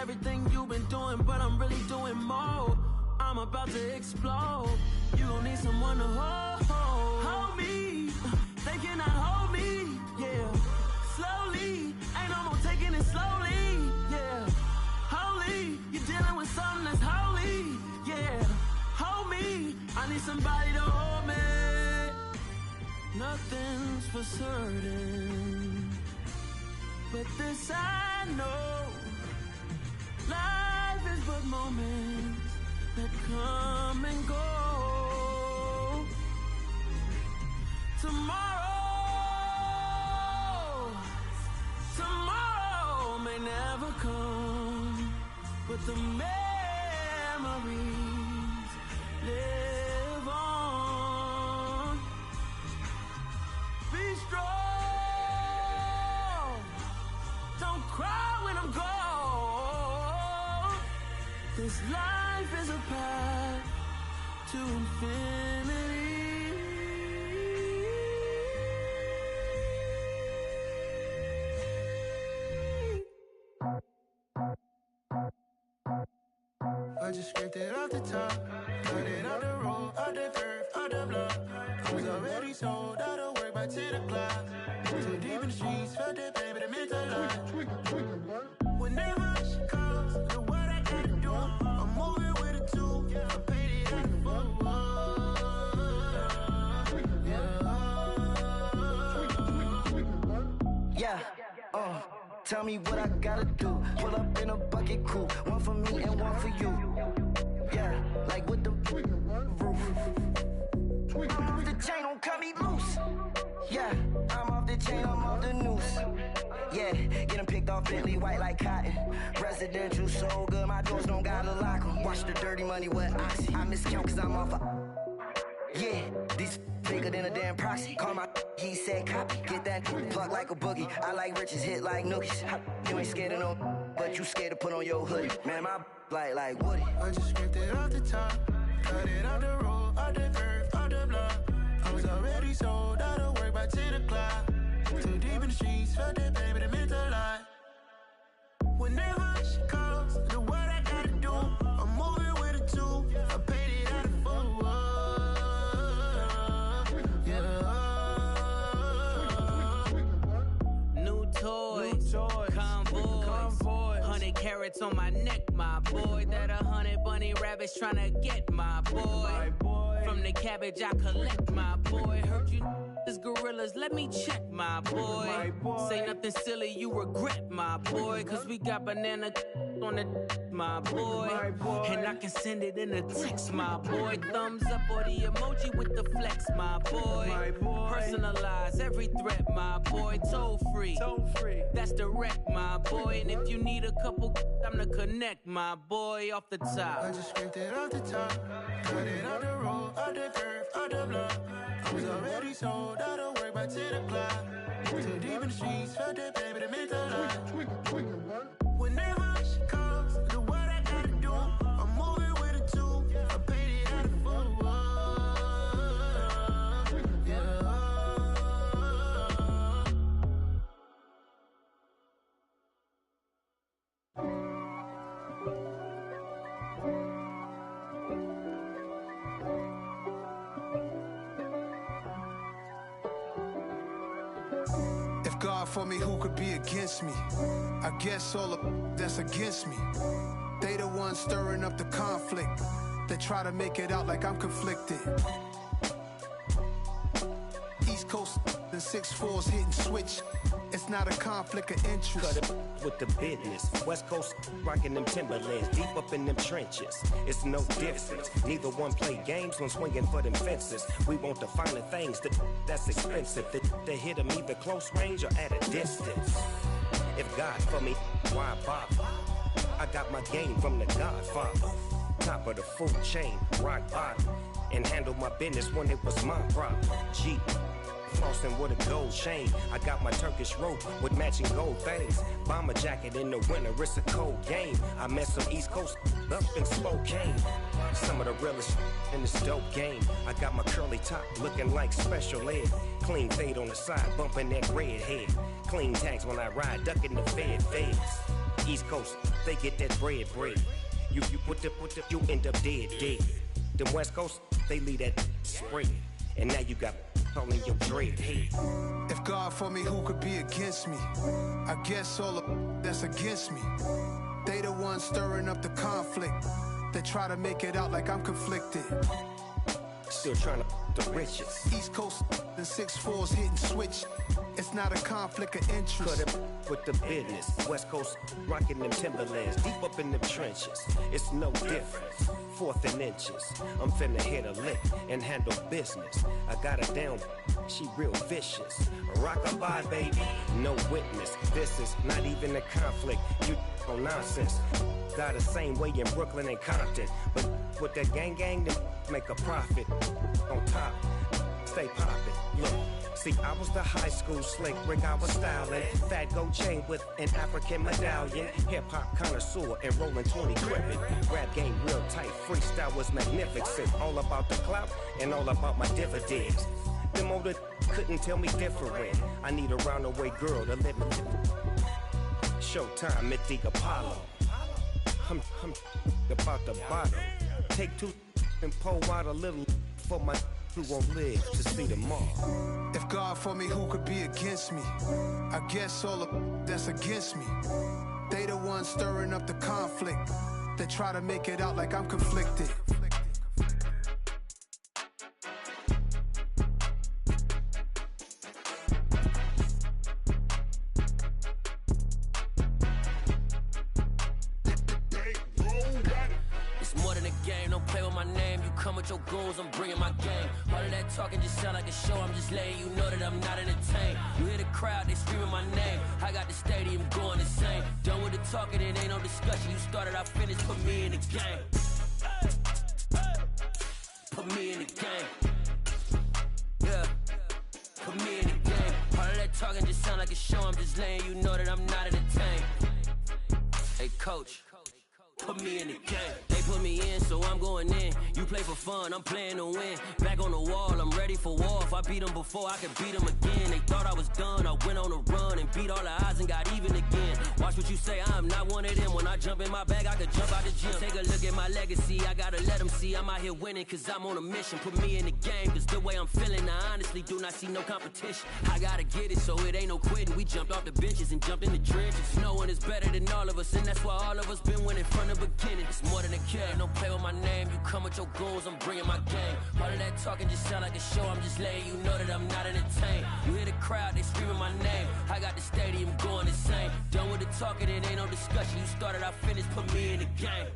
everything you've been doing, but I'm really doing more. I'm about to explode. You gon' need someone to hold me. They cannot hold me, yeah. Slowly, ain't no more taking it slowly, yeah. Holy, you're dealing with something that's holy, yeah. Hold me, I need somebody to hold me. Nothing's for certain, but this I know. Life is but moments that come and go. Tomorrow may never come, but the memories live on. Be strong, don't cry when I'm gone. This life is a path to infinity. I just scraped it off the top, cut it off the road, off the curve, off the block. I was already sold, out of work by 10 o'clock. Too deep in the streets, felt that baby, the mental lie. Whenever she calls, know what I gotta do. I'm moving with a two, I paid it out the full. Yeah, tell me what I gotta do. Pull up in a bucket crew, one for me and one for you. Yeah, like with the roof. I'm off the chain, don't cut me loose. Yeah, I'm off the chain, I'm off the noose. Yeah, get them picked off Bentley, white like cotton. Residential, so good, my doors don't gotta lock 'em. Watch the dirty money with Oxy. I miscount cause I'm off a... Yeah, these bigger than a damn proxy. Call my he said copy. Get that plug like a boogie. I like riches, hit like nookies. You ain't scared of no, but you scared to put on your hoodie. Man, my like Woody. I just scraped it off the top, cut it off the road, off the curve, off the block. I was already sold, out of work by 10 o'clock. Too deep in the streets, felt that baby, the mental lie. Whenever she calls, know what I gotta do. I'm moving with a two, I paid it out of full. New toy, convoy, 100 carats on my neck, my boy. That 100 bunny rabbits tryna get my boy. From the cabbage I collect, my boy. Heard you this gorillas, let me check, my boy. Say nothing silly, you regret, my boy. Cause we got banana on the my boy. And I can send it in a text, my boy. Thumbs up or the emoji with the flex, my boy. Personalize every threat, my boy. Toll free, that's direct, my boy. And if you need a couple, I'm to connect, my boy. Off the top, I just scraped it off the top, cut it off the road, off the curve, off the block. I was already sold, out of work by 10 o'clock. Too deep in the streets, felt that baby, the mental lie. Whenever she calls, know what I gotta do. I'm moving with a two, I paid it out of full. If God for me, who could be against me? I guess all of that's against me. They the ones stirring up the conflict. They try to make it out like I'm conflicted. East Coast and 6'4's hitting switch. It's not a conflict of interest. Cut it with the business. West Coast rocking them Timberlands, deep up in them trenches. It's no difference. Neither one play games when swinging for them fences. We want the finer things that's expensive. They hit them either close range or at a distance. If God for me, why bother? I got my game from the Godfather. Top of the food chain, rock bottom. And handle my business when it was my problem. G. Flossing with a gold chain. I got my Turkish rope with matching gold things. Bomber jacket in the winter, it's a cold game. I met some East Coast up in Spokane. Some of the realest in this dope game. I got my curly top looking like special ed. Clean fade on the side, bumping that red head. Clean tags when I ride, ducking the feds. East Coast, they get that bread. You you end up dead. Them West Coast, they leave that spread. And now you got all in your dread head. If God for me, who could be against me? I guess all the that's against me. They the ones stirring up the conflict. They try to make it out like I'm conflicted. Still trying to the riches. East Coast and 6'4s hitting switch. It's not a conflict of interest. Cut it with the business. West Coast rocking them Timberlands, deep up in them trenches. It's no difference. 4th and inches. I'm finna hit a lick and handle business. I got her down. She real vicious. Rock-a-bye, baby. No witness. This is not even a conflict. You on nonsense. Got the same way in Brooklyn and Compton. But with that gang, then make a profit. On top, stay poppin'. Look, see, I was the high school slick Rick, I was styling. Fat gold chain with an African medallion. Hip-hop connoisseur and rolling 20 cribbin'. Rap game real tight, freestyle was magnificent. All about the clout and all about my dividends. Them older couldn't tell me different. I need a roundaway girl to live with. Showtime, Mythic Apollo. I'm about the bottom. Take 2 and pour out a little for my who won't live to see tomorrow. If God for me, who could be against me? I guess all the that's against me. They the ones stirring up the conflict. They try to make it out like I'm conflicted. Your goons, I'm bringing my game. All of that talking just sound like a show. I'm just letting you know that I'm not entertained. You hear the crowd, they screaming my name. I got the stadium going insane. Done with the talking, it ain't no discussion. You started, I finished. Put me in the game. Put me in the game. Yeah. Put me in the game. All of that talking just sound like a show. I'm just letting you know that I'm not entertained. Hey, coach. Put me in the game. They put me in, so I'm going in. You play for fun, I'm playing to win. Back on the wall, I'm ready for war. If I beat them before, I could beat them again. They thought I was done, I went on a run and beat all the odds and got even again. Watch what you say, I'm not one of them. When I jump in my bag, I could jump out the gym. Take a look at my legacy, I gotta let them see I'm out here winning, cause I'm on a mission. Put me in the game, cause the way I'm feeling, I honestly do not see no competition. I gotta get it, so it ain't no quitting. We jumped off the benches and jumped in the trenches. No one is better than all of us, and that's why all of us been winning from the beginning. It's more than a kid, don't play with my name. You come with your goons, I'm bringing my game. All of that talking just sound like a show. I'm just letting you know that I'm not entertained. You hear the crowd, they screaming my name. I got the stadium going insane. Done with the talking, it ain't no discussion. You started, I finished. Put me in the game.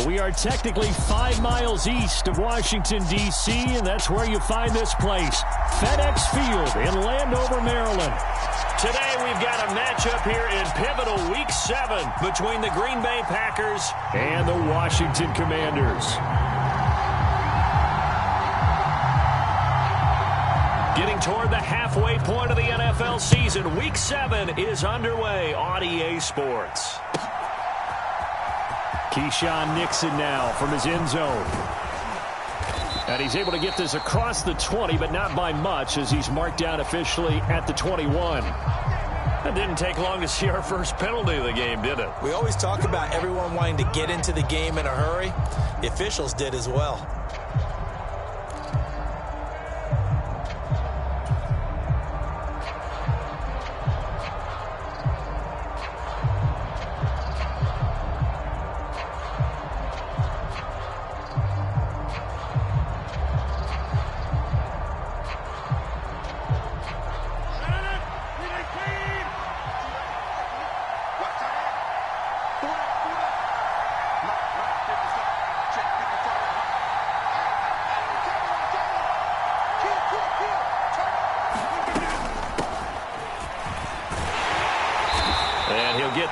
We are technically 5 miles east of Washington, D.C., and that's where you find this place, FedEx Field in Landover, Maryland. Today we've got a matchup here in pivotal Week 7 between the Green Bay Packers and the Washington Commanders. Getting toward the halfway point of the NFL season, Week 7 is underway on EA Sports. Keyshawn Nixon now from his end zone. And he's able to get this across the 20, but not by much, as he's marked down officially at the 21. It didn't take long to see our first penalty of the game, did it? We always talk about everyone wanting to get into the game in a hurry. The officials did as well.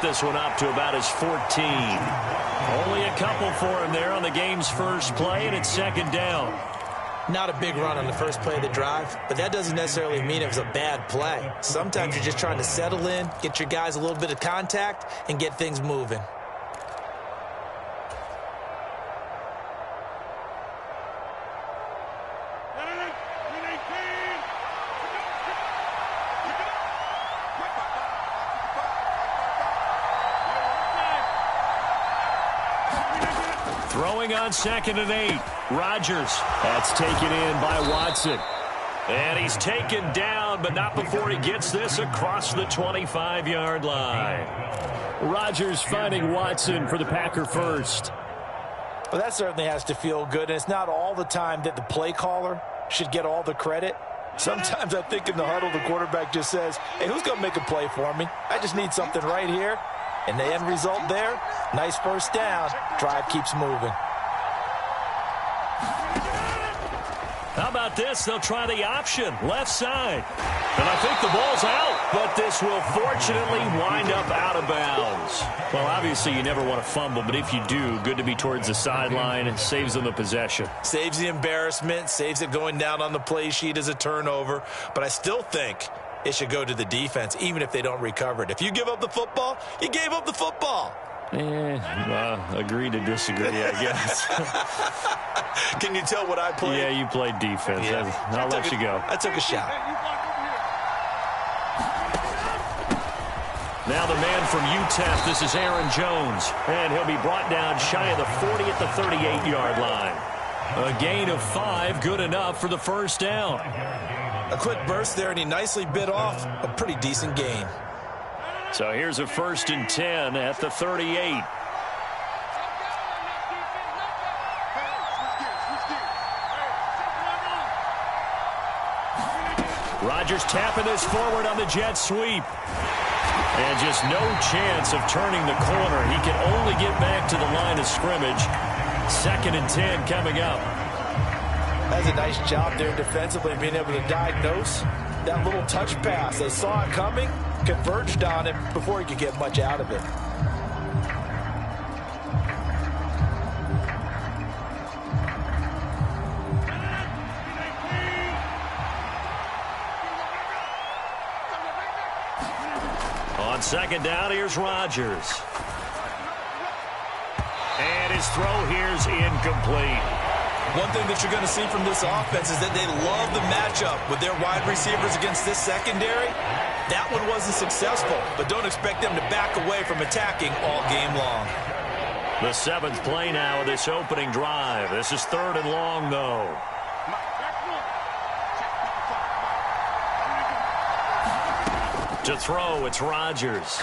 This one up to about his 14. Only a couple for him there on the game's first play, and it's second down. Not a big run on the first play of the drive, but that doesn't necessarily mean it was a bad play. Sometimes you're just trying to settle in, get your guys a little bit of contact, and get things moving. Throwing on 2nd and 8. Rodgers. That's taken in by Watson. And he's taken down, but not before he gets this across the 25-yard line. Rodgers finding Watson for the Packer first. Well, that certainly has to feel good, and it's not all the time that the play caller should get all the credit. Sometimes I think in the huddle, the quarterback just says, hey, who's going to make a play for me? I just need something right here. And the end result there, nice first down. Drive keeps moving. How about this? They'll try the option, left side. And I think the ball's out, but this will fortunately wind up out of bounds. Well, obviously you never want to fumble, but if you do, good to be towards the sideline. It saves them the possession. Saves the embarrassment, saves it going down on the play sheet as a turnover. But I still think it should go to the defense, even if they don't recover it. If you give up the football, you gave up the football. Agree to disagree, I guess. Can you tell what I played? Yeah, you played defense. Yeah. I'll let you go. I took a shot. Now the man from UTEP, this is Aaron Jones. And he'll be brought down shy of the 40 at the 38-yard line. A gain of 5, good enough for the first down. A quick burst there, and he nicely bit off a pretty decent gain. So here's a 1st and 10 at the 38. Rodgers tapping this forward on the jet sweep. And just no chance of turning the corner. He can only get back to the line of scrimmage. 2nd and 10 coming up. That's a nice job there defensively, being able to diagnose that little touch pass. They saw it coming, converged on it before he could get much out of it. On 2nd down, here's Rodgers. And his throw here's incomplete. One thing that you're going to see from this offense is that they love the matchup with their wide receivers against this secondary. That one wasn't successful, but don't expect them to back away from attacking all game long. The 7th play now of this opening drive. This is 3rd and long, though. To throw, it's Rodgers.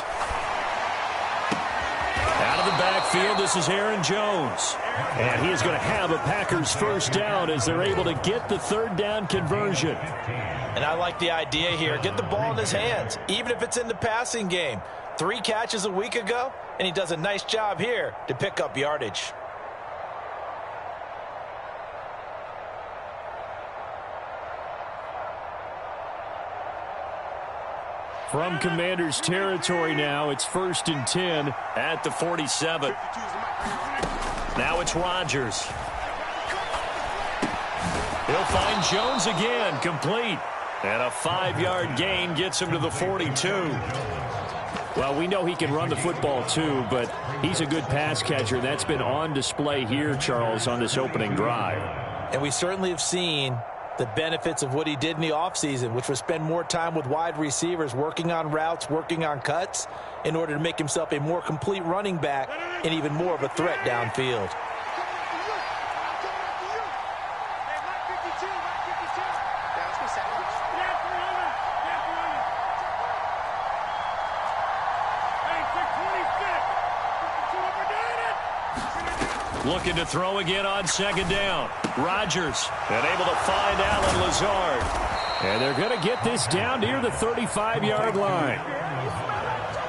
Out of the backfield, this is Aaron Jones. And he is going to have a Packers first down as they're able to get the 3rd down conversion. And I like the idea here. Get the ball in his hands, even if it's in the passing game. 3 catches a week ago, and he does a nice job here to pick up yardage. From Commanders territory now, it's 1st and 10 at the 47. Now it's Rodgers. He'll find Jones again, complete. And a 5-yard gain gets him to the 42. Well, we know he can run the football too, but he's a good pass catcher. That's been on display here, Charles, on this opening drive. And we certainly have seen the benefits of what he did in the offseason, which was spend more time with wide receivers, working on routes, working on cuts, in order to make himself a more complete running back and even more of a threat downfield. Looking to throw again on 2nd down. Rodgers, and able to find Allen Lazard. And they're going to get this down near the 35-yard line.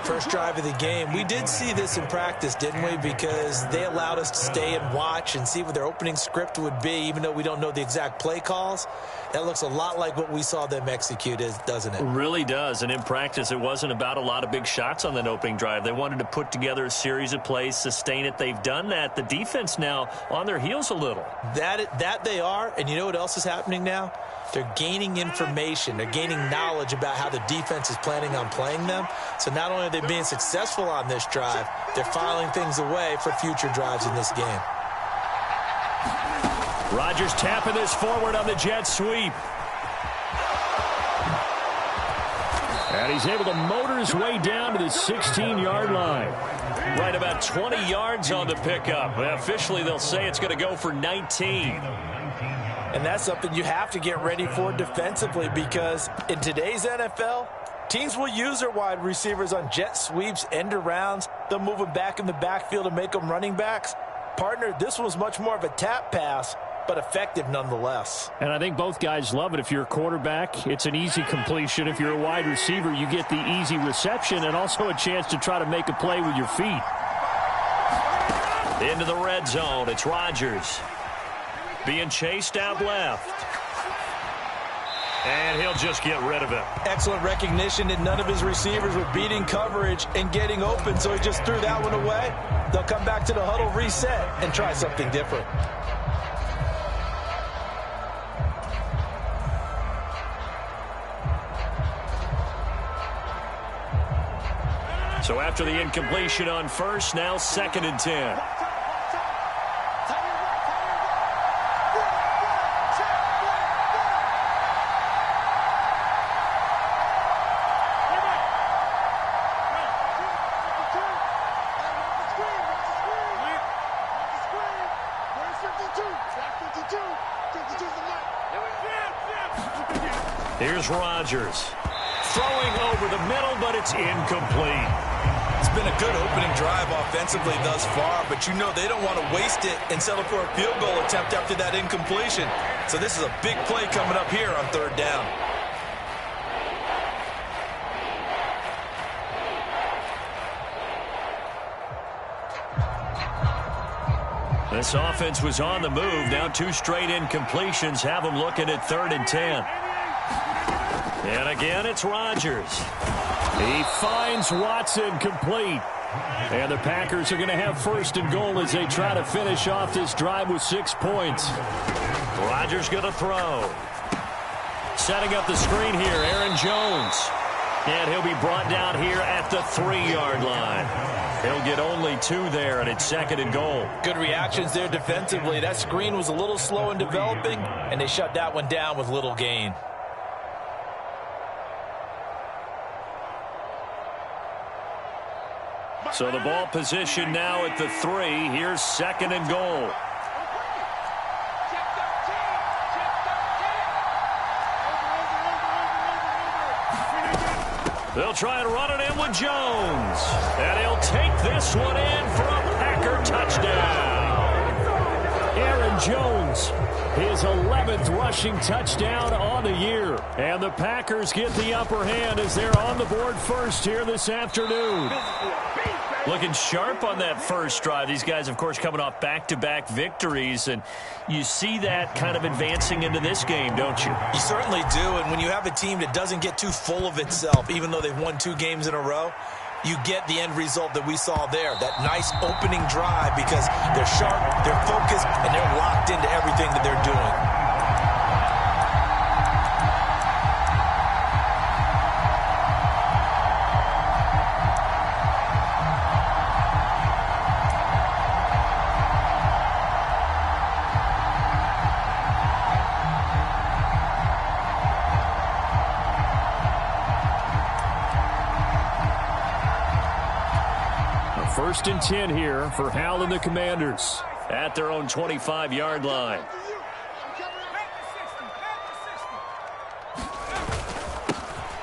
First drive of the game. We did see this in practice, didn't we? Because they allowed us to stay and watch and see what their opening script would be, even though we don't know the exact play calls. That looks a lot like what we saw them execute, doesn't it? It really does. And in practice, it wasn't about a lot of big shots on that opening drive. They wanted to put together a series of plays, sustain it. They've done that. The defense now on their heels a little. That they are. And you know what else is happening now? They're gaining information. They're gaining knowledge about how the defense is planning on playing them. So not only are they being successful on this drive, they're filing things away for future drives in this game. Rodgers tapping this forward on the jet sweep. And he's able to motor his way down to the 16-yard line. Right about 20 yards on the pickup. Officially, they'll say it's going to go for 19. And that's something you have to get ready for defensively, because in today's NFL, teams will use their wide receivers on jet sweeps, end arounds. They'll move them back in the backfield and make them running backs. Partner, this was much more of a tap pass, but effective nonetheless. And I think both guys love it. If you're a quarterback, it's an easy completion. If you're a wide receiver, you get the easy reception and also a chance to try to make a play with your feet. Into the red zone. It's Rodgers. Being chased out left. And he'll just get rid of it. Excellent recognition that none of his receivers were beating coverage and getting open, so he just threw that one away. They'll come back to the huddle, reset, and try something different. So after the incompletion on first, now 2nd and 10. Here's Rodgers. Throwing over the middle, but it's incomplete. It's been a good opening drive offensively thus far, but you know they don't want to waste it and settle for a field goal attempt after that incompletion. So this is a big play coming up here on 3rd down. This offense was on the move. Now 2 straight incompletions have them looking at 3rd and 10. And again, it's Rodgers. He finds Watson complete. And the Packers are going to have 1st and goal as they try to finish off this drive with 6 points. Rodgers going to throw. Setting up the screen here, Aaron Jones. And he'll be brought down here at the 3-yard line. He'll get only 2 there, and it's 2nd and goal. Good reactions there defensively. That screen was a little slow in developing, and they shut that one down with little gain. So the ball position now at the 3. Here's 2nd and goal. They'll try and run it in with Jones. And he'll take this one in for a Packer touchdown. Aaron Jones, his 11th rushing touchdown on the year. And the Packers get the upper hand as they're on the board first here this afternoon. Looking sharp on that first drive. These guys, of course, coming off back-to-back victories, and you see that kind of advancing into this game, don't you? You certainly do, and when you have a team that doesn't get too full of itself, even though they've won 2 games in a row, you get the end result that we saw there, that nice opening drive, because they're sharp, they're focused, and they're locked into everything that they're doing. First and 10 here for Hal and the Commanders. At their own 25-yard line.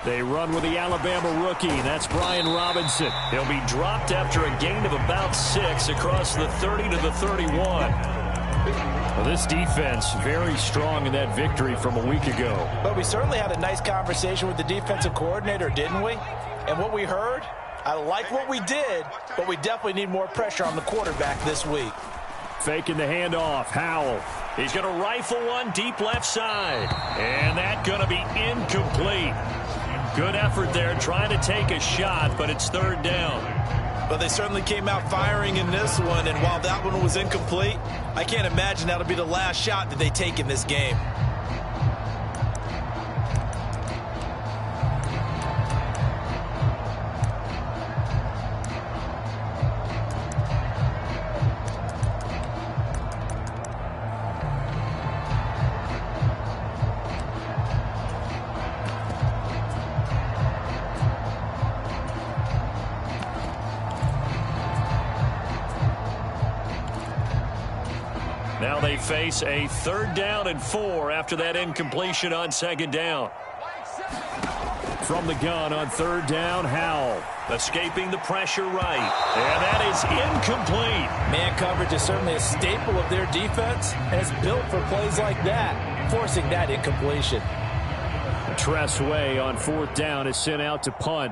They run with the Alabama rookie. That's Brian Robinson. He'll be dropped after a gain of about 6 across the 30 to the 31. Well, this defense very strong in that victory from a week ago. But we certainly had a nice conversation with the defensive coordinator, didn't we? And what we heard, I like what we did, but we definitely need more pressure on the quarterback this week. Faking the handoff, Howell. He's going to rifle one deep left side. And that's going to be incomplete. Good effort there trying to take a shot, but it's 3rd down. But they certainly came out firing in this one, and while that one was incomplete, I can't imagine that'll be the last shot that they take in this game. Now they face a 3rd down and 4 after that incompletion on 2nd down. From the gun on 3rd down, Howell. Escaping the pressure right. And that is incomplete. Man coverage is certainly a staple of their defense, and it's built for plays like that, forcing that incompletion. Tress Way on 4th down is sent out to punt.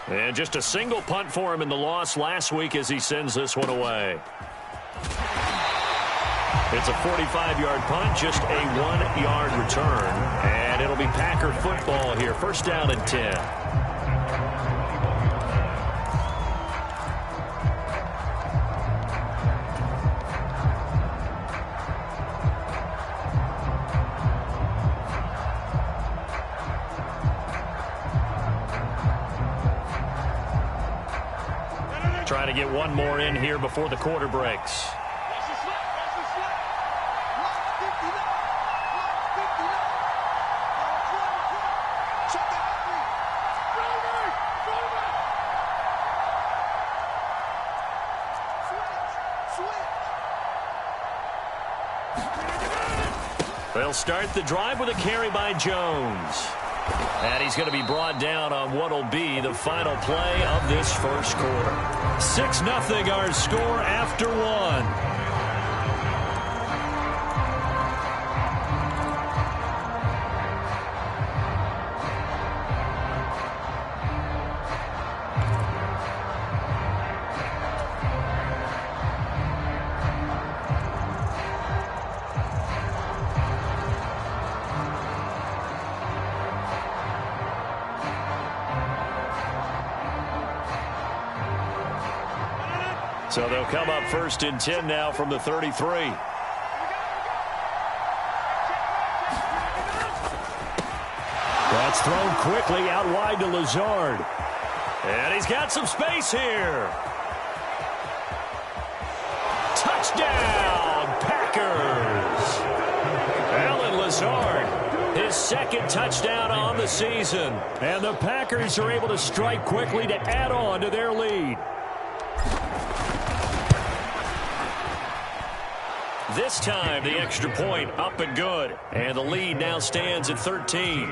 And just a single punt for him in the loss last week as he sends this one away. It's a 45-yard punt, just a 1-yard return. And it'll be Packer football here. 1st down and 10. Trying to get one more in here before the quarter breaks. They'll start the drive with a carry by Jones. And he's going to be brought down on what will be the final play of this first quarter. 6-0 our score after 1. So they'll come up 1st and 10 now from the 33. That's thrown quickly out wide to Lazard. And he's got some space here. Touchdown, Packers. Allen Lazard, his 2nd touchdown on the season. And the Packers are able to strike quickly to add on to their lead. This time, the extra point up and good. And the lead now stands at 13.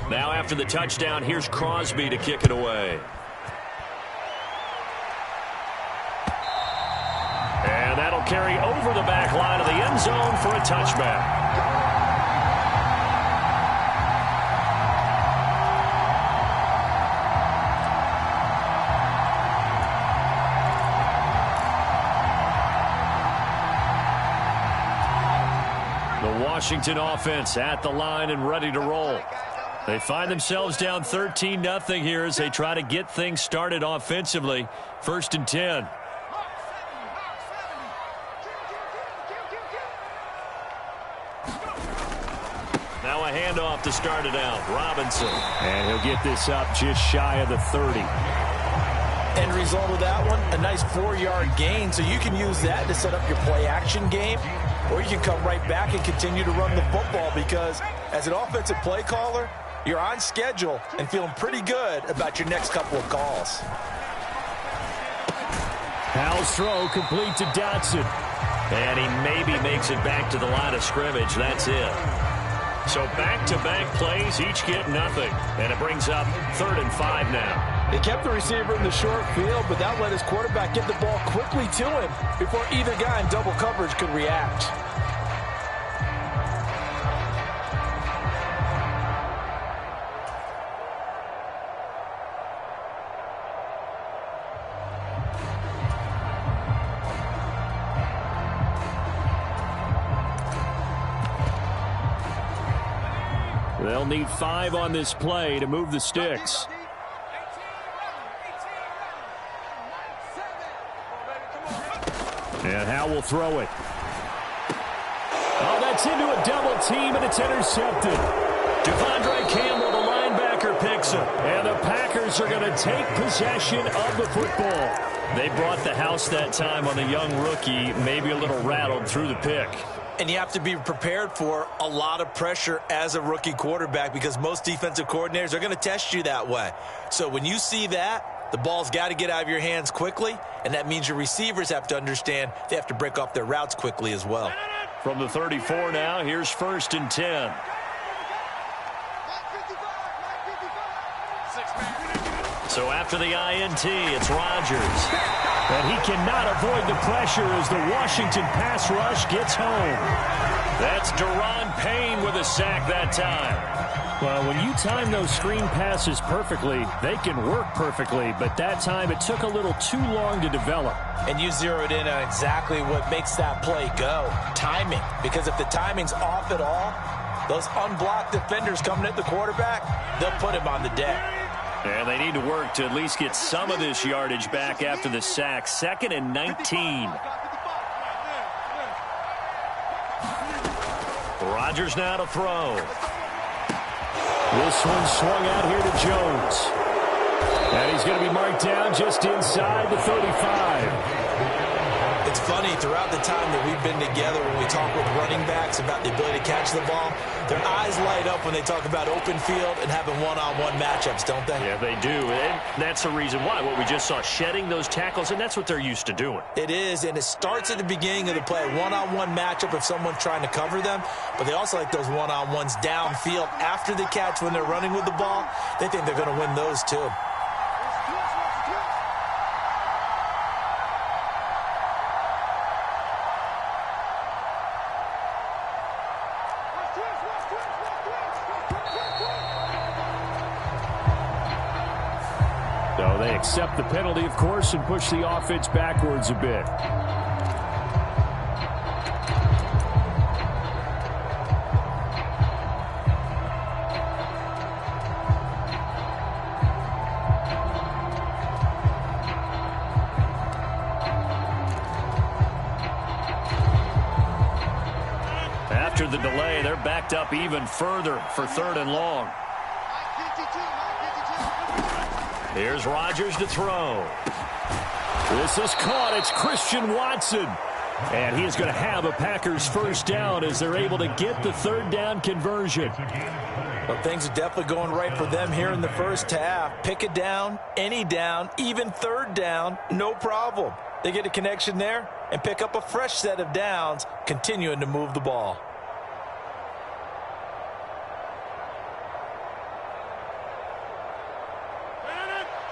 Now after the touchdown, here's Crosby to kick it away. And that'll carry over the back line of the end zone for a touchback. Washington offense at the line and ready to roll. They find themselves down 13-0 here as they try to get things started offensively. 1st and 10. Now a handoff to start it out. Robinson. And he'll get this up just shy of the 30. End result of that one, a nice 4-yard gain, so you can use that to set up your play-action game, or you can come right back and continue to run the football because as an offensive play caller, you're on schedule and feeling pretty good about your next couple of calls. Howell's throw complete to Dotson. And he maybe makes it back to the line of scrimmage. That's it. So back-to-back plays, each get nothing. And it brings up 3rd and 5 now. They kept the receiver in the short field, but that let his quarterback get the ball quickly to him before either guy in double coverage could react. They'll need 5 on this play to move the sticks. And Howell will throw it. Oh, that's into a double team, and it's intercepted. Devondre Campbell, the linebacker, picks him. And the Packers are going to take possession of the football. They brought the house that time on the young rookie, maybe a little rattled through the pick. And you have to be prepared for a lot of pressure as a rookie quarterback because most defensive coordinators are going to test you that way. So when you see that, the ball's got to get out of your hands quickly, and that means your receivers have to understand they have to break off their routes quickly as well. From the 34 now, here's 1st and 10. So after the INT, it's Rodgers. And he cannot avoid the pressure as the Washington pass rush gets home. That's Daron Payne with a sack that time. Well, when you time those screen passes perfectly, they can work perfectly. But that time, it took a little too long to develop. And you zeroed in on exactly what makes that play go. Timing. Because if the timing's off at all, those unblocked defenders coming at the quarterback, they'll put him on the deck. And they need to work to at least get some of this yardage back after the sack. 2nd and 19. Rodgers now to throw. This one swung out here to Jones. And he's going to be marked down just inside the 35. It's funny, throughout the time that we've been together, when we talk with running backs about the ability to catch the ball, their eyes light up when they talk about open field and having one-on-one matchups, don't they? Yeah, they do. And that's the reason why. What we just saw, shedding those tackles, and that's what they're used to doing. It is, and it starts at the beginning of the play. One-on-one matchup if someone's trying to cover them, but they also like those one-on-ones downfield after the catch when they're running with the ball. They think they're going to win those too. So they accept the penalty, of course, and push the offense backwards a bit. After the delay, they're backed up even further for 3rd and long. Here's Rodgers to throw. This is caught. It's Christian Watson. And he is going to have a Packers first down as they're able to get the 3rd down conversion. Well, things are definitely going right for them here in the first half. Pick it down, any down, even 3rd down, no problem. They get a connection there and pick up a fresh set of downs, continuing to move the ball.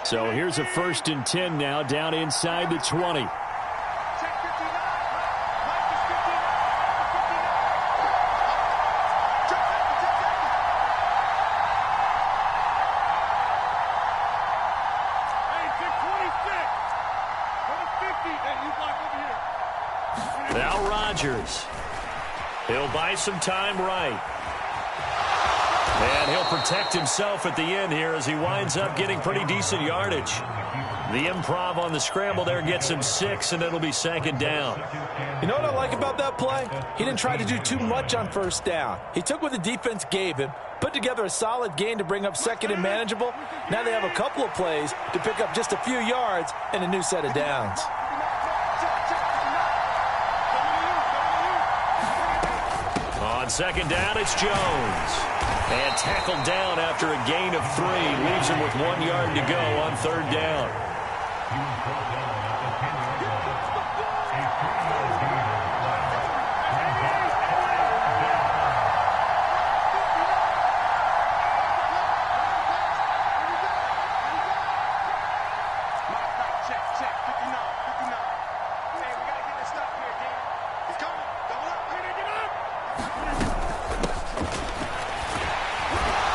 So here's a 1st and 10 now down inside the 20. Now Rodgers. He'll buy some time right. And he'll protect himself at the end here as he winds up getting pretty decent yardage. The improv on the scramble there gets him 6, and it'll be 2nd down. You know what I like about that play? He didn't try to do too much on 1st down. He took what the defense gave him, put together a solid gain to bring up 2nd and manageable. Now they have a couple of plays to pick up just a few yards and a new set of downs. On 2nd down, it's Jones. And tackled down after a gain of 3. Leaves him with 1 yard to go on 3rd down.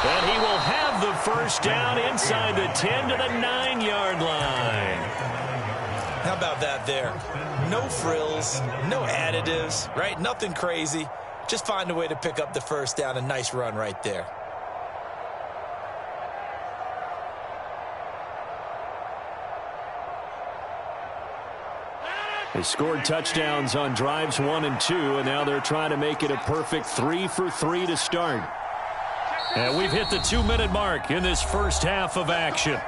And he will have the first down inside the 10 to the 9-yard line. How about that there? No frills, no additives, right? Nothing crazy. Just find a way to pick up the first down. A nice run right there. They scored touchdowns on drives 1 and 2, and now they're trying to make it a perfect 3 for 3 to start. And we've hit the 2-minute mark in this first half of action.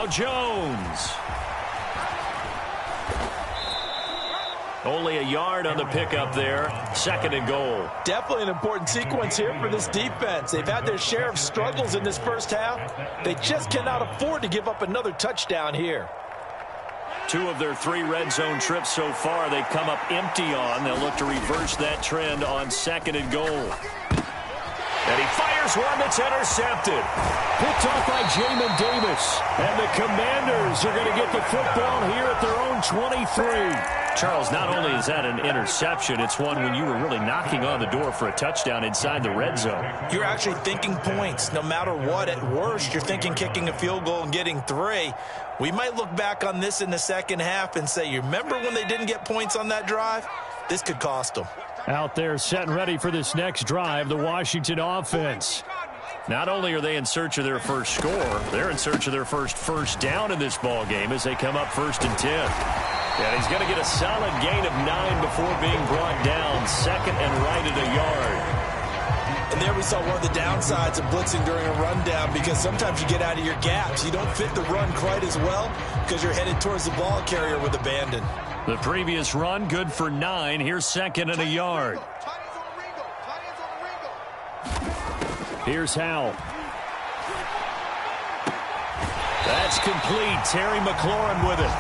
Now Jones. Only a yard on the pickup there. 2nd and goal. Definitely an important sequence here for this defense. They've had their share of struggles in this first half. They just cannot afford to give up another touchdown here. 2 of their 3 red zone trips so far they've come up empty on. They'll look to reverse that trend on 2nd and goal. And he fires one that's intercepted. Picked off by Jamin Davis. And the Commanders are going to get the football here at their own 23. Charles, not only is that an interception, it's one when you were really knocking on the door for a touchdown inside the red zone. You're actually thinking points. No matter what, at worst, you're thinking kicking a field goal and getting 3. We might look back on this in the second half and say, you remember when they didn't get points on that drive? This could cost them. Out there set and ready for this next drive, the Washington offense. Not only are they in search of their first score, they're in search of their first down in this ball game as they come up 1st and 10. And he's going to get a solid gain of 9 before being brought down. 2nd and right at a yard. And there we saw one of the downsides of blitzing during a rundown, because sometimes you get out of your gaps. You don't fit the run quite as well because you're headed towards the ball carrier with abandon. The previous run good for 9. Here's 2nd and a yard. Here's Howell. That's complete. Terry McLaurin with it.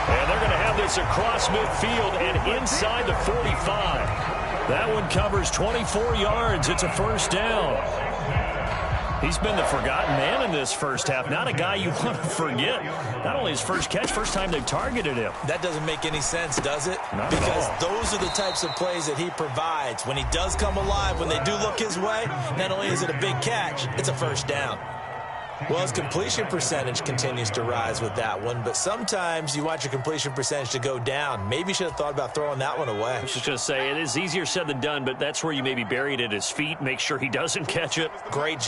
And they're going to have this across midfield and inside the 45. That one covers 24 yards. It's a 1st down. He's been the forgotten man in this first half. Not a guy you want to forget. Not only his first catch, first time they've targeted him. That doesn't make any sense, does it? Not because at all. Those are the types of plays that he provides. When he does come alive, when they do look his way, not only is it a big catch, it's a 1st down. Well, his completion percentage continues to rise with that one, but sometimes you want your completion percentage to go down. Maybe you should have thought about throwing that one away. I was just going to say, it is easier said than done, but that's where you maybe bury it at his feet, make sure he doesn't catch it. Great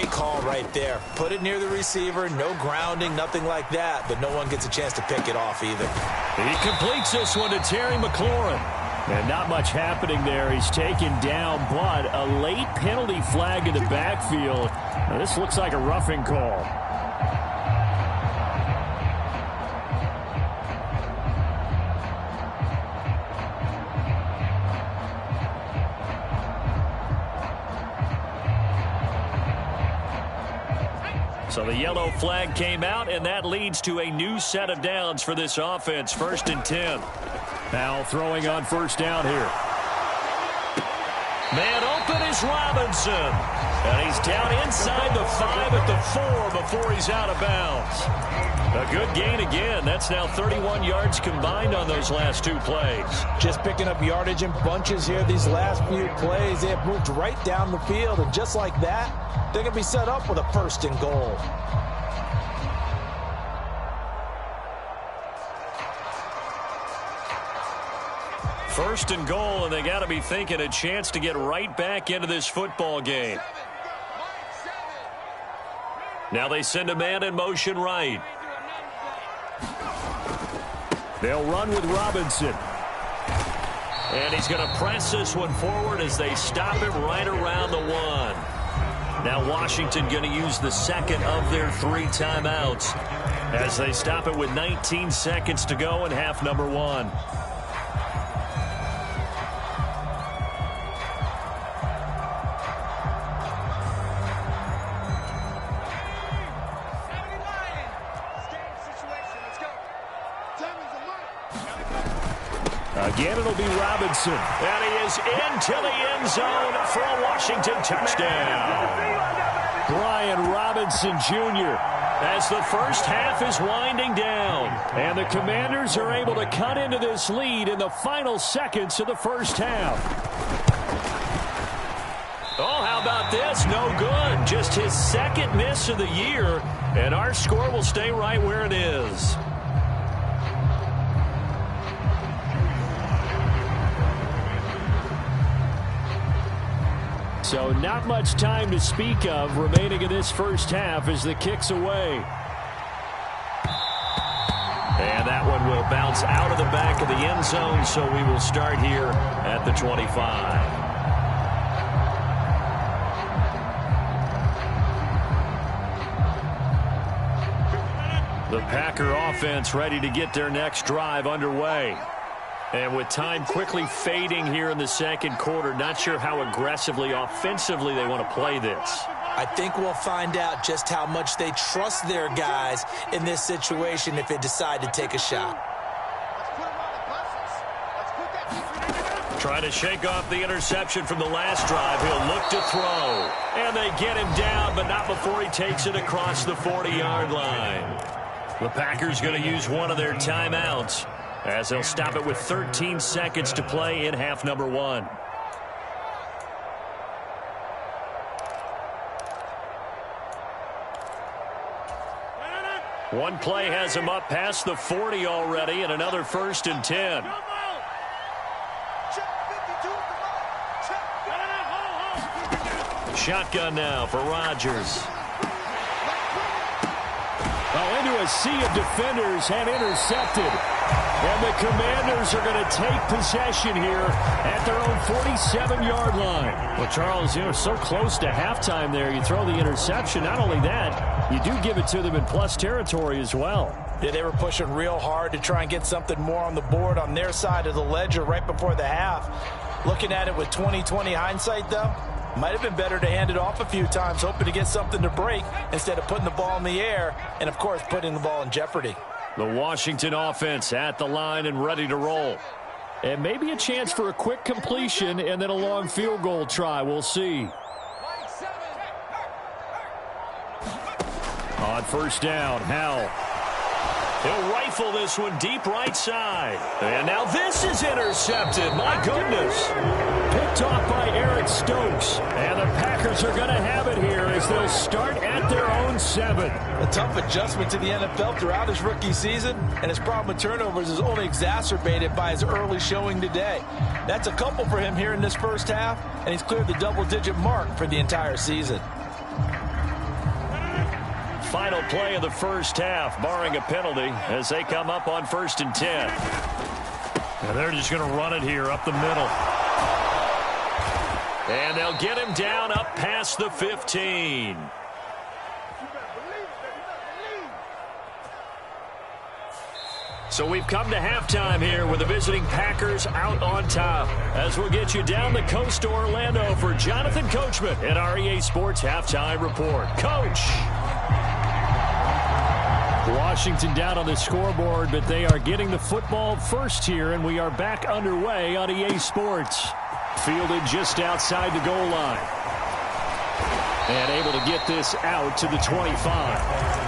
call right there. Put it near the receiver, no grounding, nothing like that, but no one gets a chance to pick it off either. He completes this one to Terry McLaurin. And not much happening there. He's taken down, but a late penalty flag in the backfield. Now, this looks like a roughing call. So the yellow flag came out, and that leads to a new set of downs for this offense. 1st and 10. Now throwing on 1st down here. Man open is Robinson. And he's down inside the 5 at the 4 before he's out of bounds. A good gain again. That's now 31 yards combined on those last 2 plays. Just picking up yardage in bunches here these last few plays. They have moved right down the field, and just like that, they're going to be set up with a 1st and goal. First and goal, and they got to be thinking a chance to get right back into this football game. Now they send a man in motion right. They'll run with Robinson. And he's going to press this one forward as they stop him right around the 1. Now Washington going to use the 2nd of their 3 timeouts as they stop it with 19 seconds to go in half number 1. Again, it'll be Robinson. And he is into the end zone for a Washington touchdown. Brian Robinson Jr. as the first half is winding down. And the Commanders are able to cut into this lead in the final seconds of the first half. Oh, how about this? No good. Just his 2nd miss of the year. And our score will stay right where it is. So not much time to speak of remaining in this first half as the kick's away. And that one will bounce out of the back of the end zone, so we will start here at the 25. The Packer offense ready to get their next drive underway. And with time quickly fading here in the second quarter, not sure how aggressively, offensively they want to play this. I think we'll find out just how much they trust their guys in this situation if they decide to take a shot. Trying to shake off the interception from the last drive. He'll look to throw. And they get him down, but not before he takes it across the 40-yard line. The Packers going to use one of their timeouts, as they'll stop it with 13 seconds to play in half number 1. One play has him up past the 40 already, and another 1st and 10. Shotgun now for Rodgers. Into a sea of defenders and intercepted. And the Commanders are going to take possession here at their own 47-yard line. Well, Charles, so close to halftime there. You throw the interception. Not only that, you do give it to them in plus territory as well. Yeah, they were pushing real hard to try and get something more on the board on their side of the ledger right before the half. Looking at it with 20/20 hindsight, though, might have been better to hand it off a few times, hoping to get something to break instead of putting the ball in the air and, of course, putting the ball in jeopardy. The Washington offense at the line and ready to roll. And maybe a chance for a quick completion and then a long field goal try. We'll see. On first down, Howell. He'll rifle this one deep right side. And now this is intercepted. My goodness. Picked off by Eric Stokes. And the Packers are going to have it here as they'll start at their own 7. A tough adjustment to the NFL throughout his rookie season, and his problem with turnovers is only exacerbated by his early showing today. That's a couple for him here in this first half, and he's cleared the double-digit mark for the entire season. Final play of the first half, barring a penalty, as they come up on 1st and 10. And they're just going to run it here up the middle. And they'll get him down up past the 15. So we've come to halftime here with the visiting Packers out on top. As we'll get you down the coast to Orlando for Jonathan Coachman at our EA Sports Halftime Report. Coach! Washington down on the scoreboard, but they are getting the football first here, and we are back underway on EA Sports. Fielded just outside the goal line. And able to get this out to the 25.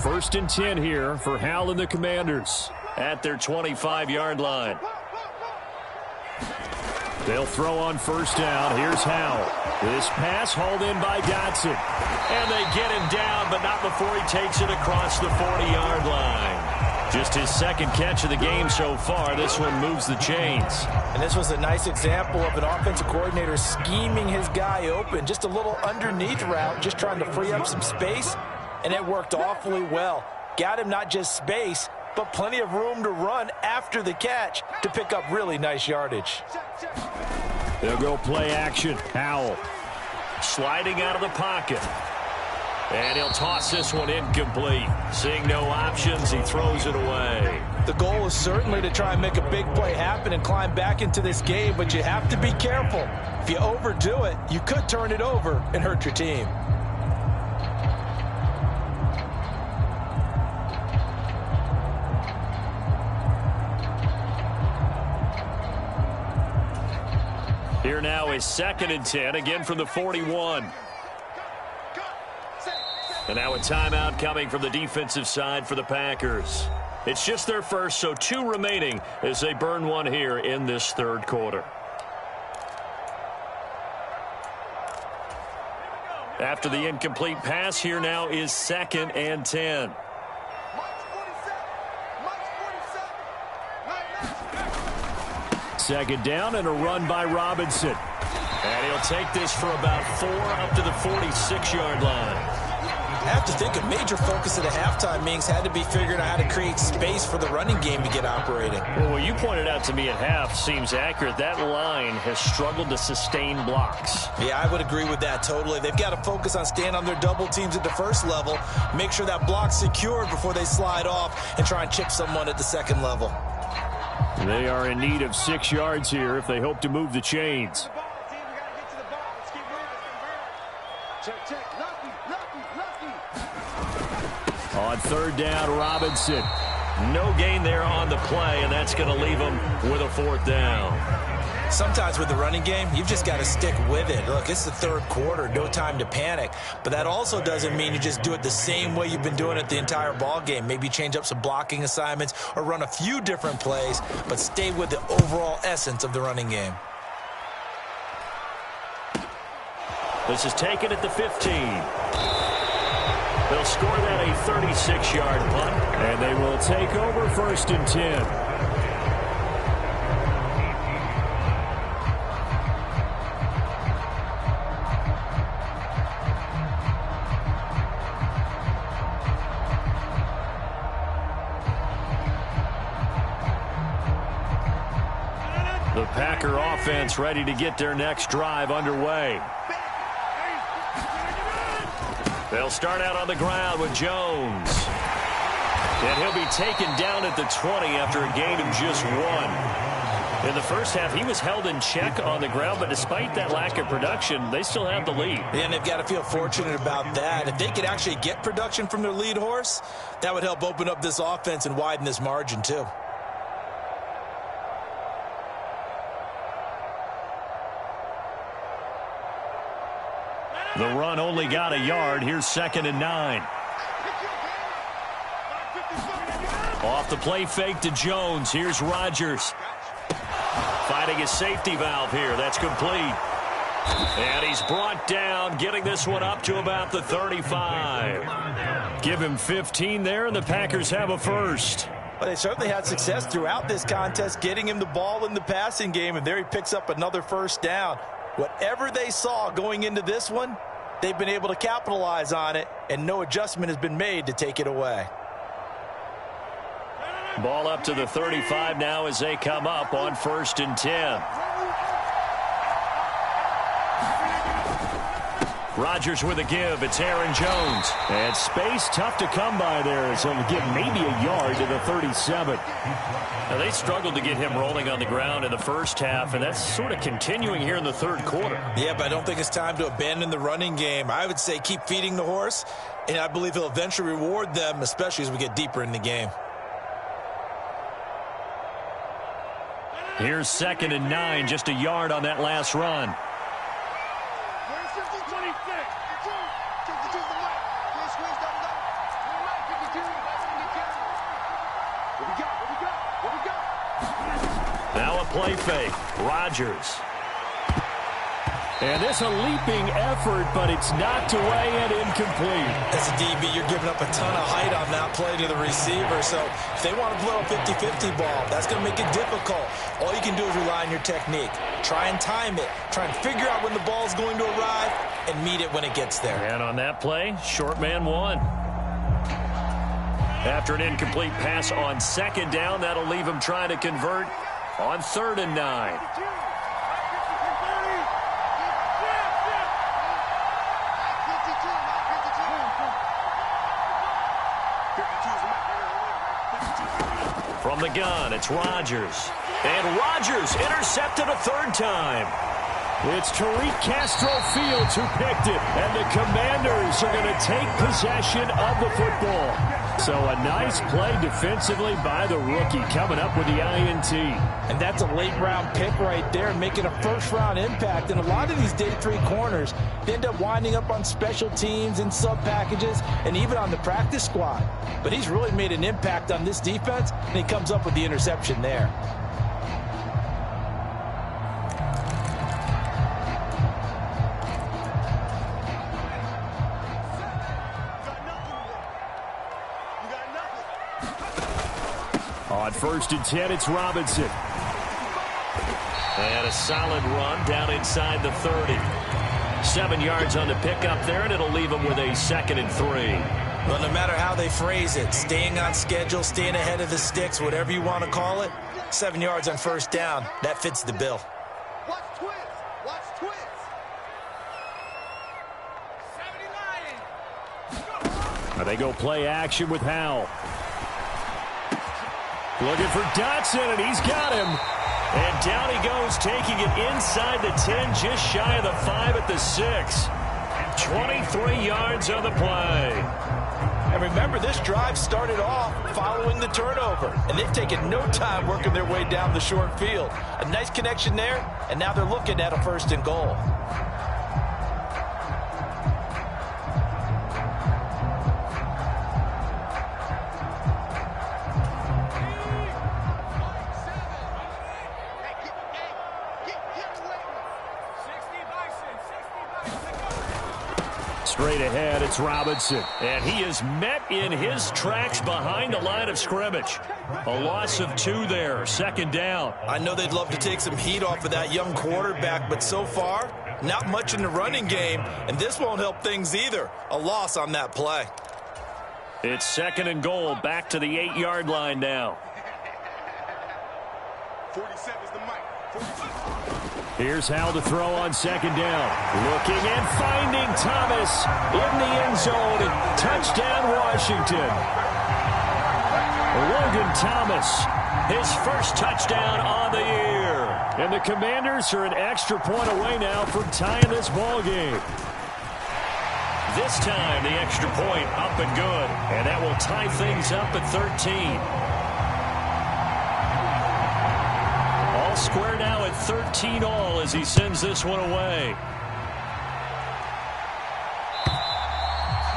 First and 10 here for Howell and the Commanders at their 25-yard line. They'll throw on first down. Here's Howell. This pass hauled in by Dotson. And they get him down, but not before he takes it across the 40-yard line. Just his second catch of the game so far. This one moves the chains. And this was a nice example of an offensive coordinator scheming his guy open. Just a little underneath route, just trying to free up some space. And it worked awfully well. Got him not just space, but plenty of room to run after the catch to pick up really nice yardage. They'll go play action. Howell sliding out of the pocket. And he'll toss this one incomplete. Seeing no options, he throws it away. The goal is certainly to try and make a big play happen and climb back into this game, but you have to be careful. If you overdo it, you could turn it over and hurt your team. Here now is 2nd and 10, again from the 41. And now a timeout coming from the defensive side for the Packers. It's just their first, so 2 remaining as they burn one here in this third quarter. After the incomplete pass, here now is 2nd and 10. Second down and a run by Robinson. And he'll take this for about 4 up to the 46-yard line. I have to think a major focus at a halftime means had to be figuring out how to create space for the running game to get operating. Well, what you pointed out to me at half seems accurate. That line has struggled to sustain blocks. Yeah, I would agree with that totally. They've got to focus on staying on their double teams at the first level, make sure that block's secured before they slide off and try and chip someone at the second level. They are in need of 6 yards here if they hope to move the chains. On third down, Robinson. No gain there on the play, and that's going to leave them with a fourth down. Sometimes with the running game, you've just got to stick with it. Look, it's the third quarter, no time to panic. But that also doesn't mean you just do it the same way you've been doing it the entire ball game. Maybe change up some blocking assignments or run a few different plays, but stay with the overall essence of the running game. This is taken at the 15. They'll score that a 36-yard punt. And they will take over 1st and 10. The Packer offense ready to get their next drive underway. They'll start out on the ground with Jones. And he'll be taken down at the 20 after a gain of just 1. In the first half, he was held in check on the ground, but despite that lack of production, they still have the lead. And they've got to feel fortunate about that. If they could actually get production from their lead horse, that would help open up this offense and widen this margin too. The run only got a yard. Here's 2nd and 9. Off the play fake to Jones. Here's Rodgers. Fighting his safety valve here. That's complete. And he's brought down, getting this one up to about the 35. Give him 15 there, and the Packers have a first. Well, they certainly had success throughout this contest, getting him the ball in the passing game, and there he picks up another first down. Whatever they saw going into this one, they've been able to capitalize on it, and no adjustment has been made to take it away. Ball up to the 35 now as they come up on 1st and 10. Rodgers with a give. It's Aaron Jones. And space tough to come by there, so he'll give maybe a yard to the 37. Now, they struggled to get him rolling on the ground in the first half, and that's sort of continuing here in the third quarter. Yeah, but I don't think it's time to abandon the running game. I would say keep feeding the horse, and I believe he'll eventually reward them, especially as we get deeper in the game. Here's 2nd and 9, just a yard on that last run. Now a play fake. Rodgers. And this a leaping effort, but it's knocked away and incomplete. As a DB, you're giving up a ton of height on that play to the receiver. So if they want to play a 50-50 ball, that's going to make it difficult. All you can do is rely on your technique. Try and time it. Try and figure out when the ball is going to arrive and meet it when it gets there. And on that play, short man won. After an incomplete pass on 2nd down, that'll leave him trying to convert on 3rd and 9. From the gun, it's Rodgers. And Rodgers intercepted a 3rd time. It's Tariq Castro Fields who picked it, and the Commanders are going to take possession of the football. So a nice play defensively by the rookie, coming up with the INT. And that's a late-round pick right there, making a first-round impact. And a lot of these day 3 corners, they end up winding up on special teams and sub-packages and even on the practice squad. But he's really made an impact on this defense, and he comes up with the interception there. On 1st and 10, it's Robinson. And a solid run down inside the 30. 7 yards on the pickup there, and it'll leave them with a 2nd and 3. Well, no matter how they phrase it, staying on schedule, staying ahead of the sticks, whatever you want to call it, 7 yards on first down, that fits the bill. Watch twins. Watch twins. They go play action with Howell. Looking for Dotson, and he's got him. And down he goes, taking it inside the 10, just shy of the 5 at the 6. 23 yards on the play. And remember, this drive started off following the turnover, and they've taken no time working their way down the short field. A nice connection there, and now they're looking at a 1st and goal. Straight ahead, it's Robinson. And he is met in his tracks behind the line of scrimmage. A loss of 2 there, 2nd down. I know they'd love to take some heat off of that young quarterback, but so far, not much in the running game, and this won't help things either. A loss on that play. It's 2nd and goal, back to the 8-yard line now. 47's the mic. 47. Here's Howell to throw on 2nd down. Looking and finding Thomas in the end zone. Touchdown, Washington. Logan Thomas, his first touchdown on the year. And the Commanders are an extra point away now from tying this ball game. This time, the extra point up and good. And that will tie things up at 13. Square now at 13 all as he sends this one away.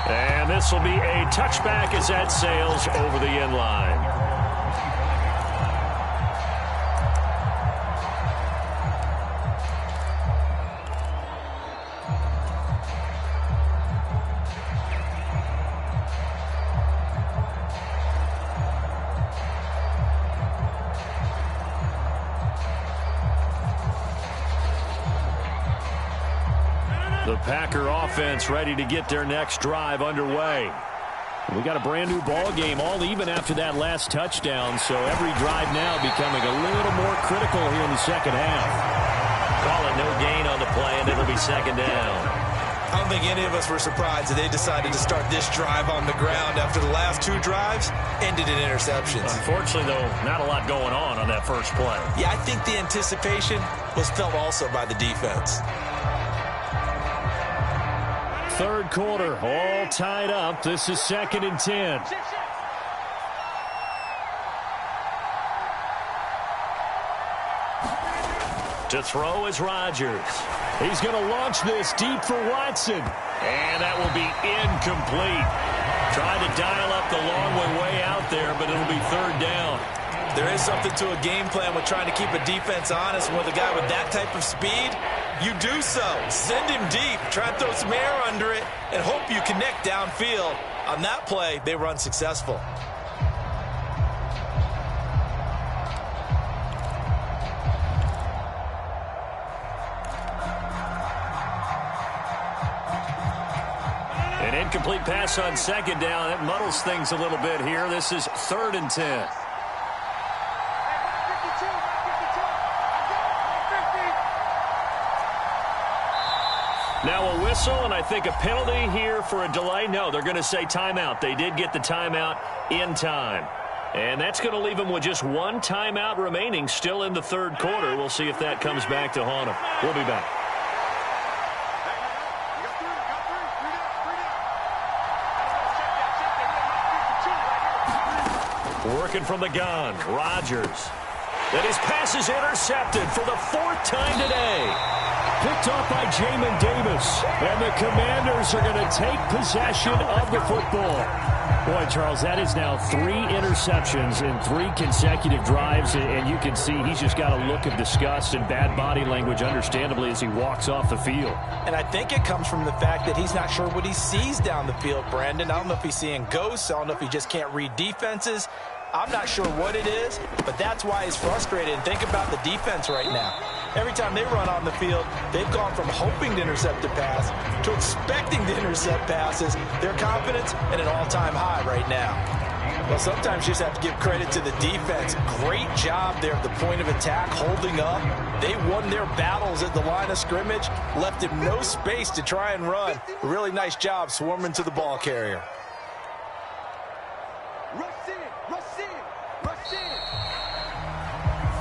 And this will be a touchback as that sails over the end line. The Packer offense ready to get their next drive underway. We got a brand new ball game, all even after that last touchdown, so every drive now becoming a little more critical here in the 2nd half. Call it no gain on the play, and it'll be 2nd down. I don't think any of us were surprised that they decided to start this drive on the ground after the last 2 drives ended in interceptions. Unfortunately, though, not a lot going on that first play. Yeah, I think the anticipation was felt also by the defense. 3rd quarter, all tied up. This is 2nd and 10. To throw is Rodgers. He's going to launch this deep for Watson. And that will be incomplete. Tried to dial up the long way out there, but it'll be 3rd down. There is something to a game plan with trying to keep a defense honest. And with a guy with that type of speed, you do so. Send him deep. Try and throw some air under it and hope you connect downfield. On that play, they were unsuccessful. An incomplete pass on 2nd down. That muddles things a little bit here. This is 3rd and 10. Now a whistle, and I think a penalty here for a delay. No, they're going to say timeout. They did get the timeout in time. And that's going to leave them with just 1 timeout remaining still in the 3rd quarter. We'll see if that comes back to haunt them. We'll be back. Working from the gun, Rodgers. And his pass is intercepted for the 4th time today. Picked off by Jamin Davis. And the Commanders are going to take possession of the football. Boy, Charles, that is now 3 interceptions in 3 consecutive drives. And you can see he's just got a look of disgust and bad body language, understandably, as he walks off the field. And I think it comes from the fact that he's not sure what he sees down the field, Brandon. I don't know if he's seeing ghosts. I don't know if he just can't read defenses. I'm not sure what it is, but that's why he's frustrated. And think about the defense right now. Every time they run on the field, they've gone from hoping to intercept a pass to expecting to intercept passes. Their confidence at an all-time high right now. Well, sometimes you just have to give credit to the defense. Great job there at the point of attack, holding up. They won their battles at the line of scrimmage, left him no space to try and run. A really nice job swarming to the ball carrier.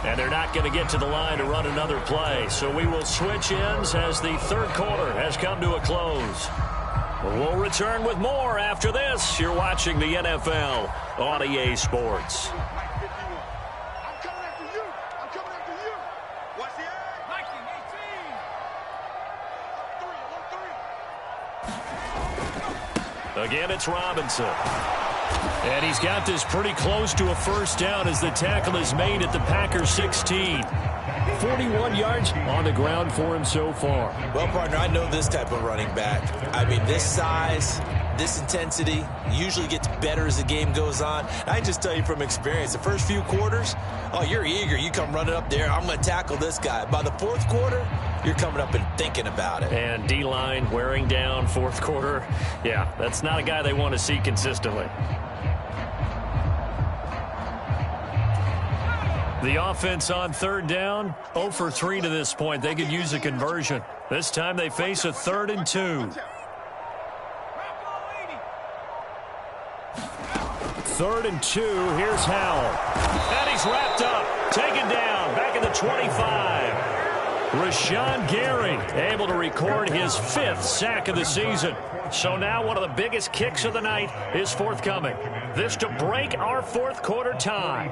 And they're not going to get to the line to run another play. So we will switch ends as the third quarter has come to a close. We'll return with more after this. You're watching the NFL on EA Sports. Again, it's Robinson. And he's got this pretty close to a first down as the tackle is made at the Packers 16. 41 yards on the ground for him so far. Well, partner, I know this type of running back. I mean, this size, this intensity usually gets better as the game goes on. I just tell you from experience, the first few quarters, oh, you're eager. You come running up there, I'm going to tackle this guy. By the fourth quarter, you're coming up and thinking about it. And D-line wearing down fourth quarter. Yeah, that's not a guy they want to see consistently. The offense on third down, 0 for 3 to this point. They could use a conversion. This time they face a 3rd and 2. 3rd and 2, here's Howell. And he's wrapped up, taken down, back at the 25. Rashawn Gary able to record his 5th sack of the season. So now one of the biggest kicks of the night is forthcoming. This to break our fourth quarter tie.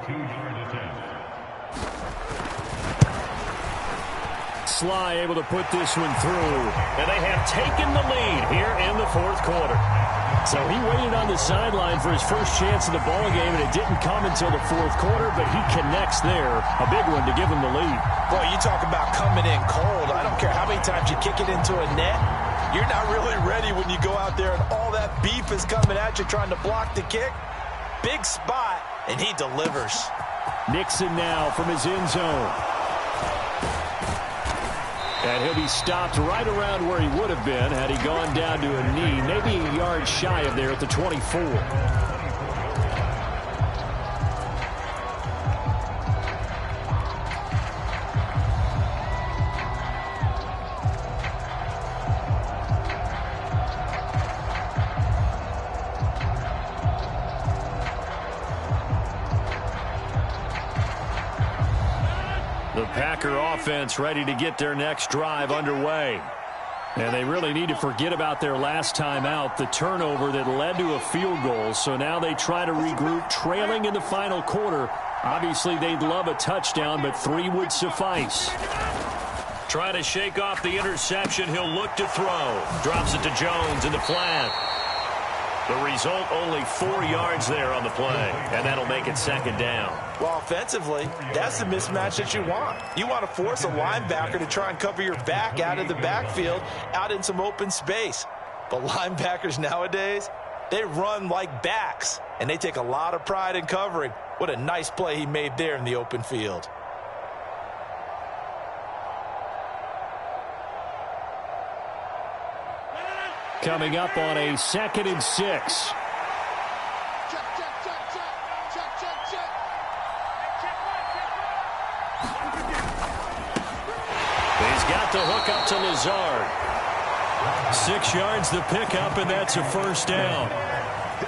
Sly able to put this one through. And they have taken the lead here in the fourth quarter. So he waited on the sideline for his first chance in the ball game, and it didn't come until the fourth quarter, but he connects there. A big one to give him the lead. Boy, you talk about coming in cold. I don't care how many times you kick it into a net. You're not really ready when you go out there and all that beef is coming at you trying to block the kick. Big spot, and he delivers. Nixon now from his end zone. And he'll be stopped right around where he would have been had he gone down to a knee, maybe a yard shy of there at the 24. The Packer offense ready to get their next drive underway. And they really need to forget about their last time out, the turnover that led to a field goal. So now they try to regroup, trailing in the final quarter. Obviously, they'd love a touchdown, but 3 would suffice. Trying to shake off the interception. He'll look to throw. Drops it to Jones in the flat. The result, only 4 yards there on the play, and that'll make it 2nd down. Well, offensively, that's the mismatch that you want. You want to force a linebacker to try and cover your back out of the backfield, out in some open space. But linebackers nowadays, they run like backs, and they take a lot of pride in covering. What a nice play he made there in the open field. Coming up on a 2nd and 6. He's got the hook up to Lazard. 6 yards the pickup, and that's a first down.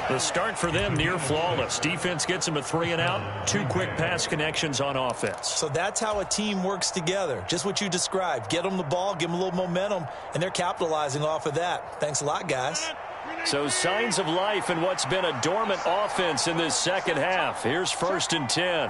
The start for them near flawless. Defense gets them a 3 and out. 2 quick pass connections on offense. So that's how a team works together. Just what you described. Get them the ball, give them a little momentum, and they're capitalizing off of that. Thanks a lot, guys. So signs of life in what's been a dormant offense in this second half. Here's 1st and 10.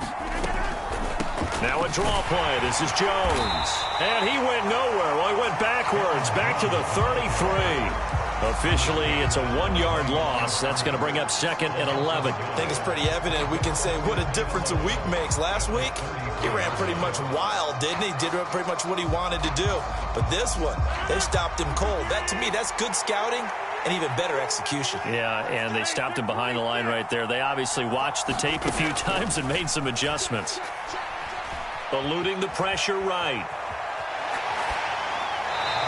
Now a draw play. This is Jones. And he went nowhere. Well, he went backwards. Back to the 33. Officially, it's a 1-yard loss. That's going to bring up 2nd and 11. I think it's pretty evident. We can say what a difference a week makes. Last week, he ran pretty much wild, didn't he? Did pretty much what he wanted to do. But this one, they stopped him cold. That, to me, that's good scouting and even better execution. Yeah, and they stopped him behind the line right there. They obviously watched the tape a few times and made some adjustments. Eluding the pressure right.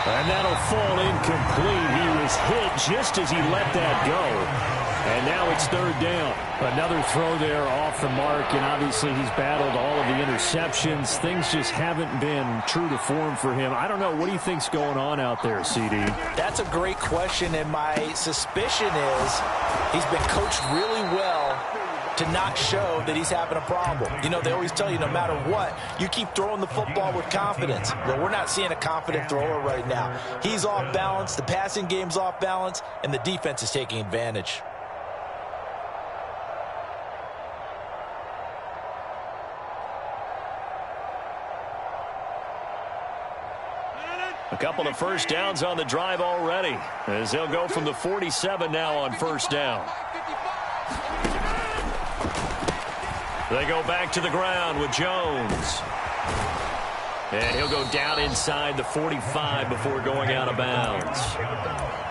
And that'll fall incomplete. He was hit just as he let that go. And now it's third down. Another throw there off the mark, and obviously he's battled all of the interceptions. Things just haven't been true to form for him. I don't know. What do you think's going on out there, CD? That's a great question, and my suspicion is he's been coached really well to not show that he's having a problem. You know, they always tell you no matter what, you keep throwing the football with confidence. Well, we're not seeing a confident thrower right now. He's off balance, the passing game's off balance, and the defense is taking advantage. A couple of first downs on the drive already, as they'll go from the 47 now on first down. They go back to the ground with Jones. And he'll go down inside the 45 before going out of bounds.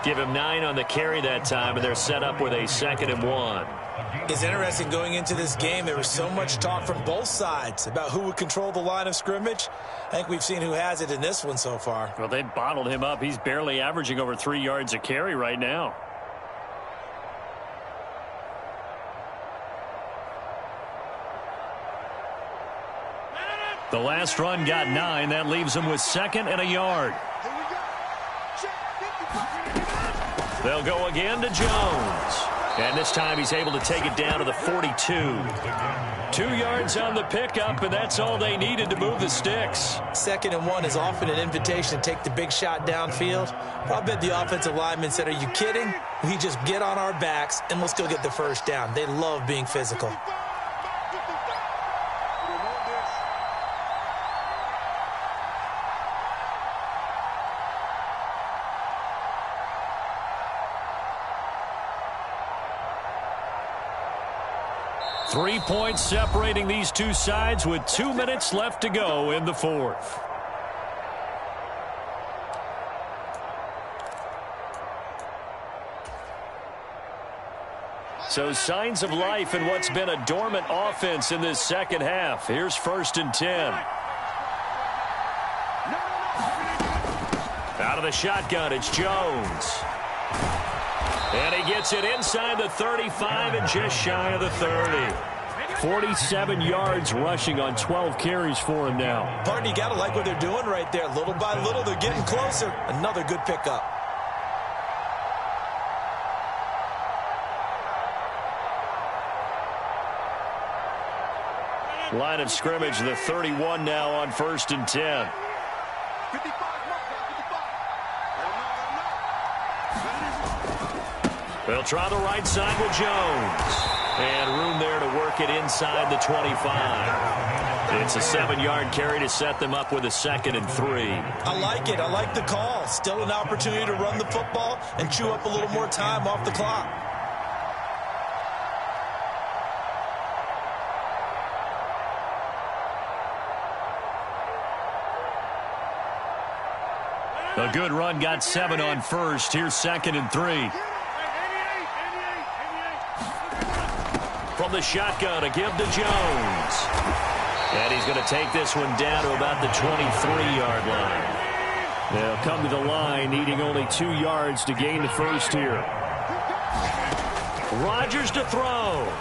Give him 9 on the carry that time, and they're set up with a 2nd and 1. It's interesting going into this game. There was so much talk from both sides about who would control the line of scrimmage. I think we've seen who has it in this one so far. Well, they bottled him up. He's barely averaging over 3 yards a carry right now. The last run got 9. That leaves him with 2nd and a yard. They'll go again to Jones. And this time he's able to take it down to the 42. 2 yards on the pickup, and that's all they needed to move the sticks. 2nd and 1 is often an invitation to take the big shot downfield. I bet the offensive lineman said, are you kidding? We just get on our backs, and let's go get the first down. They love being physical. Three points separating these two sides with 2 minutes left to go in the fourth. So signs of life in what's been a dormant offense in this second half. Here's 1st and 10. Out of the shotgun, it's Jones. And he gets it inside the 35 and just shy of the 30. 47 yards rushing on 12 carries for him now. Pardon, you got to like what they're doing right there. Little by little, they're getting closer. Another good pickup. Line of scrimmage, the 31 now on 1st and 10. They'll try the right side with Jones. And room there to work it inside the 25. It's a 7-yard carry to set them up with a 2nd and 3. I like it. I like the call. Still an opportunity to run the football and chew up a little more time off the clock. A good run got 7 on 1st. Here's 2nd and 3. From the shotgun, a give to Jones. And he's going to take this one down to about the 23-yard line. They'll come to the line, needing only 2 yards to gain the first here. Rodgers to throw.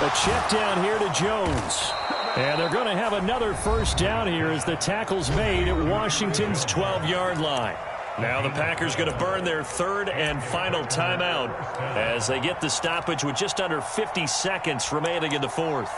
A check down here to Jones. And they're going to have another first down here as the tackle's made at Washington's 12-yard line. Now the Packers going to burn their 3rd and final timeout as they get the stoppage with just under 50 seconds remaining in the fourth.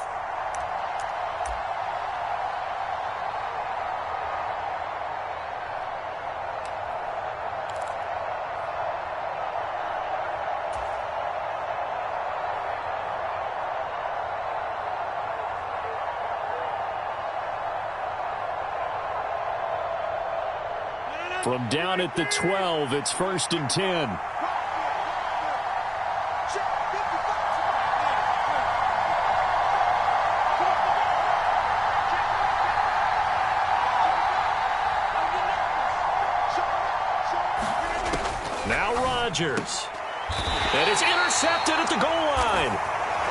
From down at the 12, it's 1st and 10. Now Rodgers. And it's intercepted at the goal line.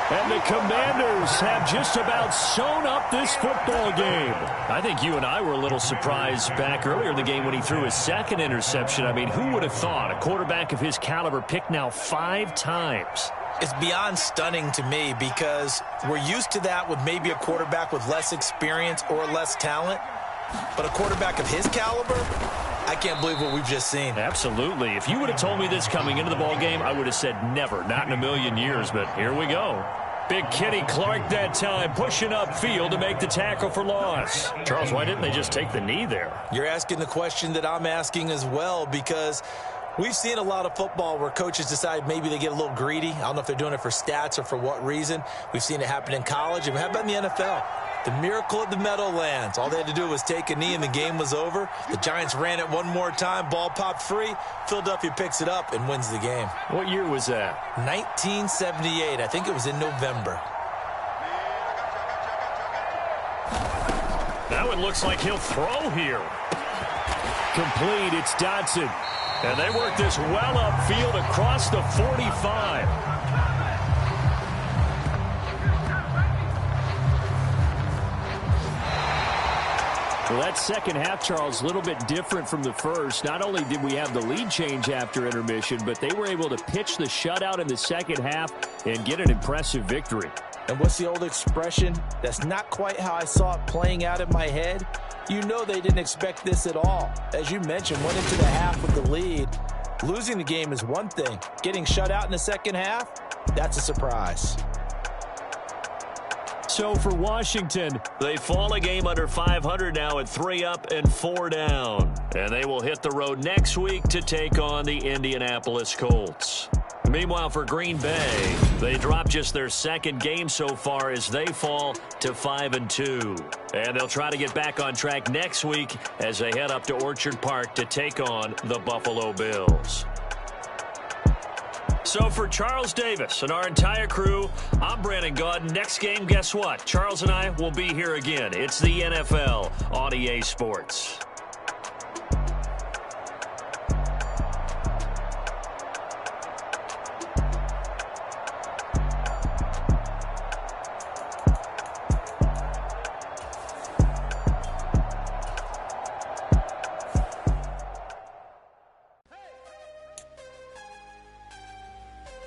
And the Commanders have just about sewn up this football game. I think you and I were a little surprised back earlier in the game when he threw his second interception. I mean, who would have thought a quarterback of his caliber picked now 5 times? It's beyond stunning to me because we're used to that with maybe a quarterback with less experience or less talent. But a quarterback of his caliber, I can't believe what we've just seen. Absolutely. If you would have told me this coming into the ball game, I would have said never, not in a million years, but here we go. Big Kenny Clark that time, pushing upfield to make the tackle for loss. Charles, why didn't they just take the knee there? You're asking the question that I'm asking as well, because we've seen a lot of football where coaches decide maybe they get a little greedy. I don't know if they're doing it for stats or for what reason. We've seen it happen in college, and how about in the NFL? The miracle of the Meadowlands. All they had to do was take a knee and the game was over. The Giants ran it one more time. Ball popped free. Philadelphia picks it up and wins the game. What year was that? 1978. I think it was in November. Now it looks like he'll throw here. Complete. It's Dotson. And they work this well upfield across the 45. Well, that second half, Charles, a little bit different from the first. Not only did we have the lead change after intermission, but they were able to pitch the shutout in the second half and get an impressive victory. And what's the old expression? That's not quite how I saw it playing out in my head. You know they didn't expect this at all. As you mentioned, went into the half with the lead. Losing the game is one thing. Getting shut out in the second half, that's a surprise. So for Washington, they fall a game under 500 now at 3 up and 4 down. And they will hit the road next week to take on the Indianapolis Colts. Meanwhile, for Green Bay, they drop just their second game so far as they fall to 5-2. And they'll try to get back on track next week as they head up to Orchard Park to take on the Buffalo Bills. So for Charles Davis and our entire crew, I'm Brandon Gaudin. Next game, guess what? Charles and I will be here again. It's the NFL on EA Sports.